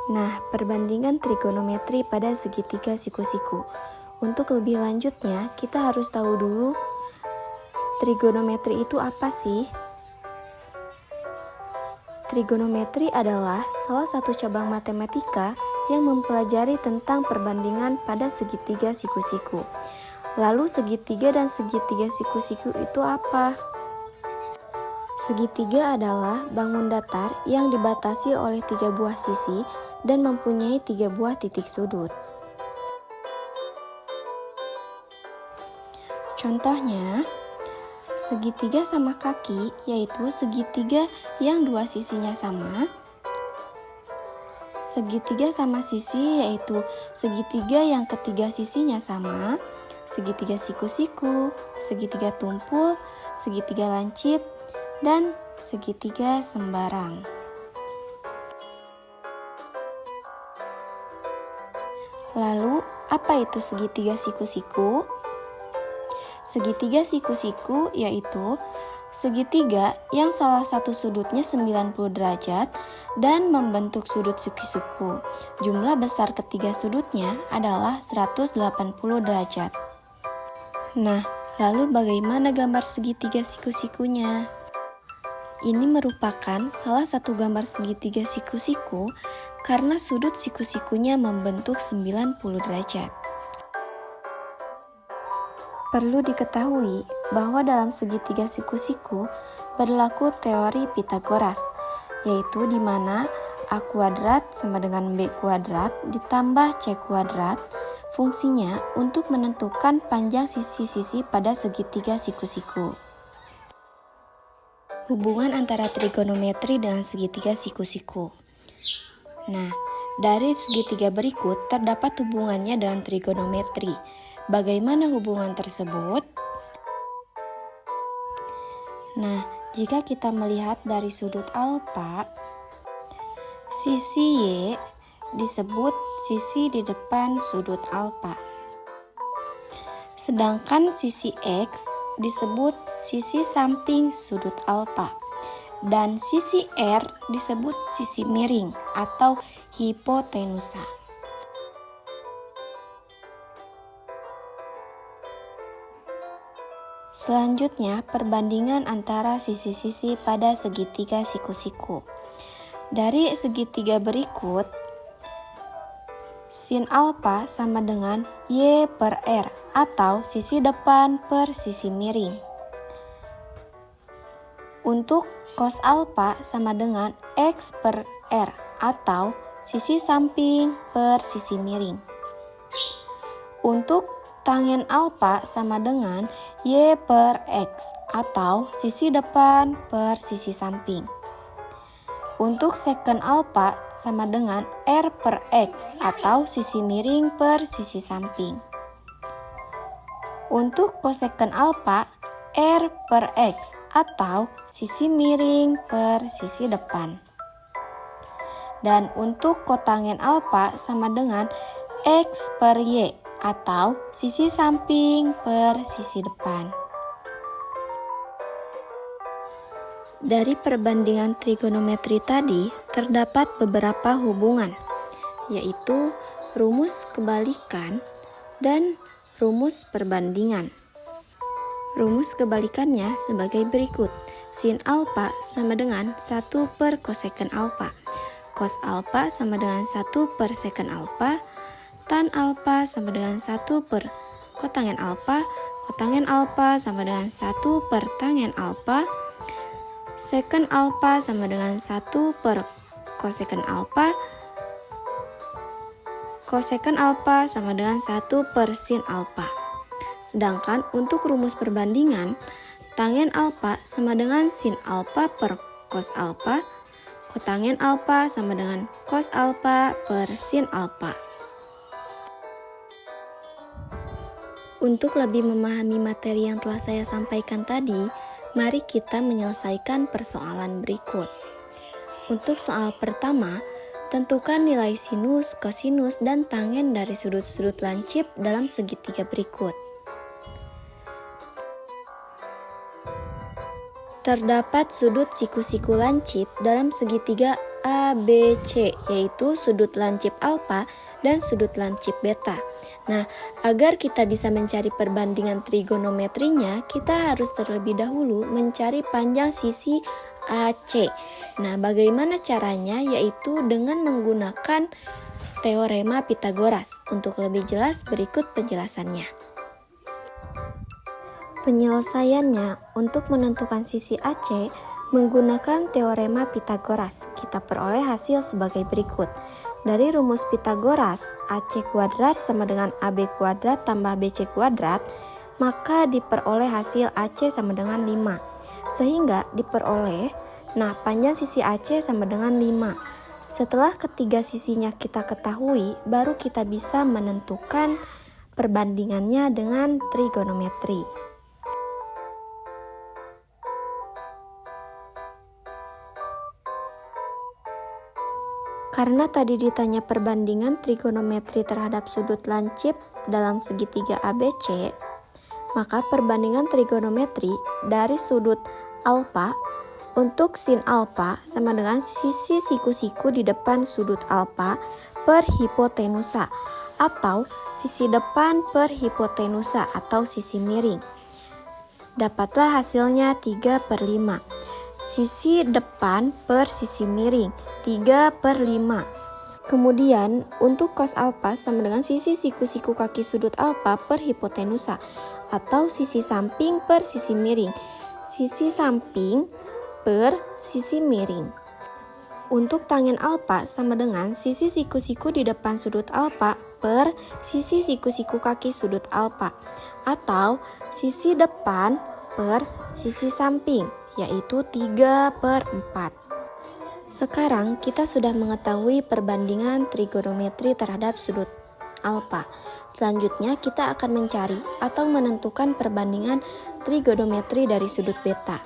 Nah, perbandingan trigonometri pada segitiga siku-siku. Untuk lebih lanjutnya, kita harus tahu dulu trigonometri itu apa sih? Trigonometri adalah salah satu cabang matematika yang mempelajari tentang perbandingan pada segitiga siku-siku. Lalu segitiga dan segitiga siku-siku itu apa? Segitiga adalah bangun datar yang dibatasi oleh 3 buah sisi dan mempunyai 3 buah titik sudut. Contohnya, segitiga sama kaki yaitu segitiga yang 2 sisinya sama. Segitiga sama sisi yaitu segitiga yang ketiga sisinya sama. Segitiga siku-siku, segitiga tumpul, segitiga lancip, dan segitiga sembarang. Lalu, apa itu segitiga siku-siku? Segitiga siku-siku yaitu segitiga yang salah satu sudutnya 90 derajat dan membentuk sudut siku-siku. Jumlah besar ketiga sudutnya adalah 180 derajat. Nah, lalu bagaimana gambar segitiga siku-sikunya? Ini merupakan salah satu gambar segitiga siku-siku karena sudut siku-sikunya membentuk 90 derajat. Perlu diketahui bahwa dalam segitiga siku-siku berlaku teori Pythagoras, yaitu di mana A kuadrat sama dengan B kuadrat ditambah C kuadrat fungsinya untuk menentukan panjang sisi-sisi pada segitiga siku-siku. Hubungan antara trigonometri dengan segitiga siku-siku. Nah, dari segitiga berikut terdapat hubungannya dengan trigonometri. Bagaimana hubungan tersebut? Nah, jika kita melihat dari sudut alfa, sisi Y disebut sisi di depan sudut alfa. Sedangkan sisi X disebut sisi samping sudut alfa. Dan sisi R disebut sisi miring atau hipotenusa. Selanjutnya, perbandingan antara sisi-sisi pada segitiga siku-siku. Dari segitiga berikut, sin alfa sama dengan Y per R atau sisi depan per sisi miring. Untuk cos alfa sama dengan X per R atau sisi samping per sisi miring. Untuk tangen alfa sama dengan Y per X atau sisi depan per sisi samping. Untuk secant alfa sama dengan R per X atau sisi miring per sisi samping. Untuk cosecant alfa, R per X atau sisi miring per sisi depan. Dan untuk kotangen alfa sama dengan X per Y atau sisi samping per sisi depan. Dari perbandingan trigonometri tadi terdapat beberapa hubungan, yaitu rumus kebalikan dan rumus perbandingan. Rumus kebalikannya sebagai berikut. Sin alfa sama dengan 1 per cosecant alfa. Cos alfa sama dengan 1 per secant alfa. Tan alfa sama dengan 1 per kotangen alfa. Kotangen alfa sama dengan 1 per tangen alfa. Secant alfa sama dengan 1 per cosecant alfa. Cosecant alfa sama dengan 1 per sin alfa. Sedangkan untuk rumus perbandingan, tangen alfa sama dengan sin alfa per cos alfa. Kotangen alfa sama dengan cos alfa per sin alfa. Untuk lebih memahami materi yang telah saya sampaikan tadi, mari kita menyelesaikan persoalan berikut. Untuk soal pertama, tentukan nilai sinus, kosinus, dan tangen dari sudut-sudut lancip dalam segitiga berikut. Terdapat sudut siku-siku lancip dalam segitiga ABC, yaitu sudut lancip alfa dan sudut lancip beta. Nah, agar kita bisa mencari perbandingan trigonometrinya, kita harus terlebih dahulu mencari panjang sisi AC. Nah, bagaimana caranya? Yaitu dengan menggunakan teorema Pythagoras. Untuk lebih jelas, berikut penjelasannya. Penyelesaiannya untuk menentukan sisi AC menggunakan teorema Pythagoras. Kita peroleh hasil sebagai berikut. Dari rumus Pythagoras, AC kuadrat sama dengan AB kuadrat tambah BC kuadrat, maka diperoleh hasil AC sama dengan 5. Sehingga diperoleh, panjang sisi AC sama dengan 5. Setelah ketiga sisinya kita ketahui, baru kita bisa menentukan perbandingannya dengan trigonometri. Karena tadi ditanya perbandingan trigonometri terhadap sudut lancip dalam segitiga ABC, maka perbandingan trigonometri dari sudut alfa untuk sin alfa sama dengan sisi siku-siku di depan sudut alfa per hipotenusa, atau sisi depan per hipotenusa atau sisi miring. Dapatlah hasilnya 3/5. Sisi depan per sisi miring 3/5. Kemudian untuk cos alfa sama dengan sisi siku-siku kaki sudut alfa per hipotenusa, atau sisi samping per sisi miring. Sisi samping per sisi miring. Untuk tangen alfa sama dengan sisi siku-siku di depan sudut alfa per sisi siku-siku kaki sudut alfa, atau sisi depan per sisi samping, yaitu 3/4. Sekarang kita sudah mengetahui perbandingan trigonometri terhadap sudut alfa. Selanjutnya kita akan mencari atau menentukan perbandingan trigonometri dari sudut beta.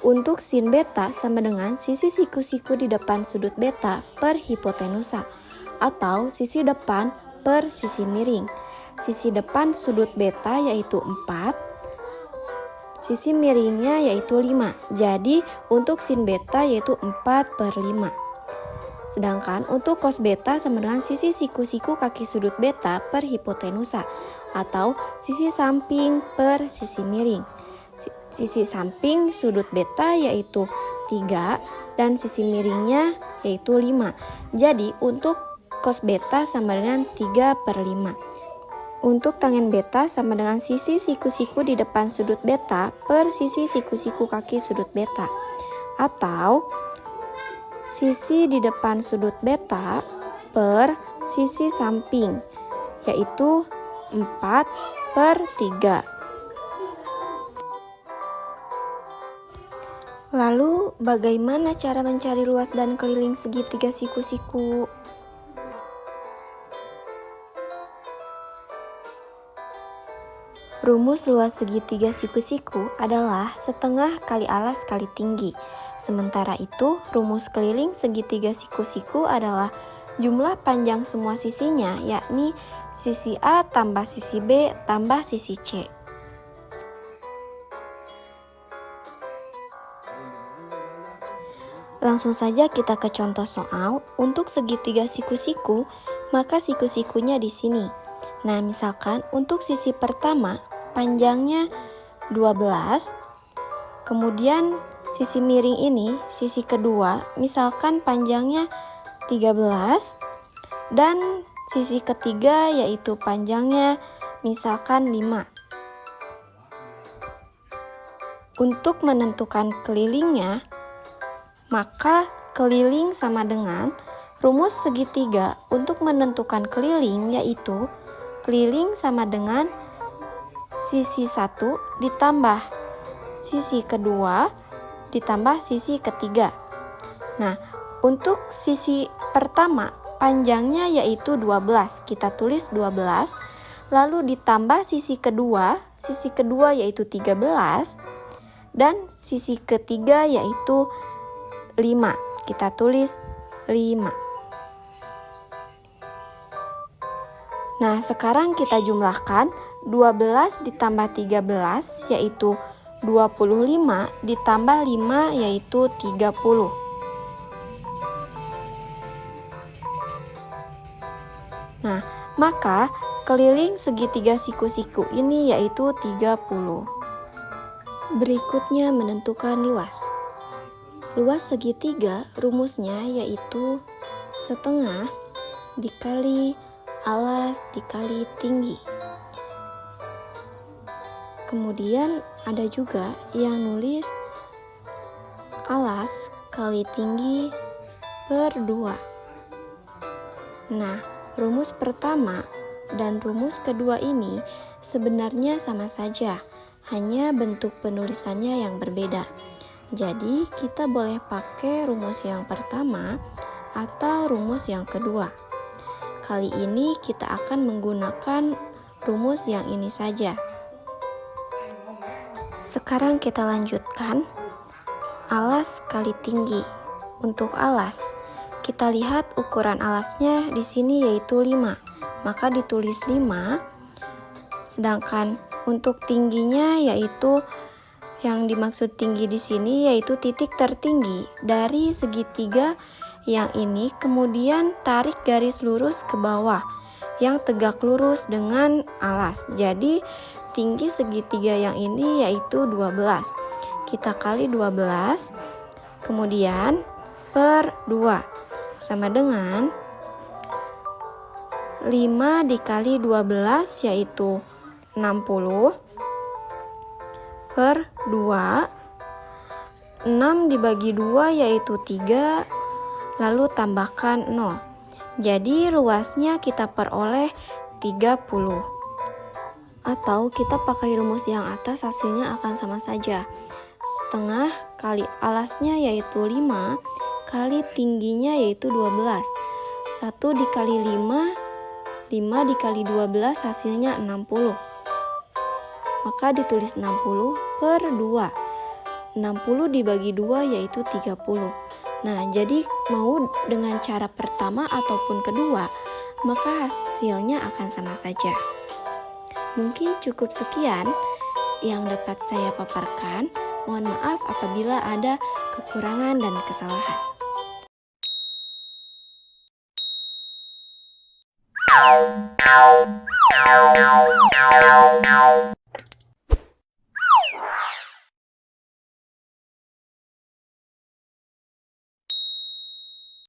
Untuk sin beta sama dengan sisi siku-siku di depan sudut beta per hipotenusa, atau sisi depan per sisi miring. Sisi depan sudut beta yaitu 4, sisi miringnya yaitu 5. Jadi untuk sin beta yaitu 4/5. Sedangkan untuk cos beta sama dengan sisi siku-siku kaki sudut beta per hipotenusa, atau sisi samping per sisi miring. Sisi samping sudut beta yaitu 3 dan sisi miringnya yaitu 5. Jadi untuk cos beta sama dengan 3/5. Untuk tangen beta sama dengan sisi siku-siku di depan sudut beta per sisi siku-siku kaki sudut beta, atau sisi di depan sudut beta per sisi samping, yaitu 4/3. Lalu bagaimana cara mencari luas dan keliling segitiga siku-siku? Rumus luas segitiga siku-siku adalah setengah kali alas kali tinggi. Sementara itu, rumus keliling segitiga siku-siku adalah jumlah panjang semua sisinya, yakni sisi A tambah sisi B tambah sisi C. Langsung saja kita ke contoh soal. Untuk segitiga siku-siku, maka siku-sikunya di sini. Nah, misalkan untuk sisi pertama panjangnya 12, kemudian sisi miring ini, sisi kedua, misalkan panjangnya 13, dan sisi ketiga yaitu panjangnya misalkan 5. Untuk menentukan kelilingnya, maka keliling sama dengan rumus segitiga untuk menentukan keliling, yaitu keliling sama dengan sisi 1 ditambah sisi kedua ditambah sisi ketiga. Nah, untuk sisi pertama panjangnya yaitu 12, kita tulis 12, lalu ditambah sisi kedua yaitu 13, dan sisi ketiga yaitu 5, kita tulis 5. Nah, sekarang kita jumlahkan 12 ditambah 13 yaitu 25 ditambah 5 yaitu 30. Nah, maka keliling segitiga siku-siku ini yaitu 30. Berikutnya menentukan luas. Luas segitiga rumusnya yaitu setengah dikali alas dikali tinggi. Kemudian ada juga yang nulis alas kali tinggi per 2. Nah, rumus pertama dan rumus kedua ini sebenarnya sama saja, hanya bentuk penulisannya yang berbeda. Jadi, kita boleh pakai rumus yang pertama atau rumus yang kedua. Kali ini kita akan menggunakan rumus yang ini saja. Sekarang kita lanjutkan alas kali tinggi. Untuk alas, kita lihat ukuran alasnya di sini yaitu 5. Maka ditulis 5. Sedangkan untuk tingginya yaitu yang dimaksud tinggi di sini yaitu titik tertinggi dari segitiga yang ini, kemudian tarik garis lurus ke bawah yang tegak lurus dengan alas. Jadi tinggi segitiga yang ini yaitu 12. Kita kali 12, kemudian per 2 sama dengan 5 dikali 12 yaitu 60 per 2, 6 dibagi 2 yaitu 3, lalu tambahkan 0. Jadi luasnya kita peroleh 30. Atau kita pakai rumus yang atas, hasilnya akan sama saja. Setengah kali alasnya yaitu 5, kali tingginya yaitu 12. 1 dikali 5, 5 dikali 12 hasilnya 60. Maka ditulis 60 per 2. 60 dibagi 2 yaitu 30. Nah, jadi mau dengan cara pertama ataupun kedua, maka hasilnya akan sama saja. Mungkin cukup sekian yang dapat saya paparkan. Mohon maaf apabila ada kekurangan dan kesalahan.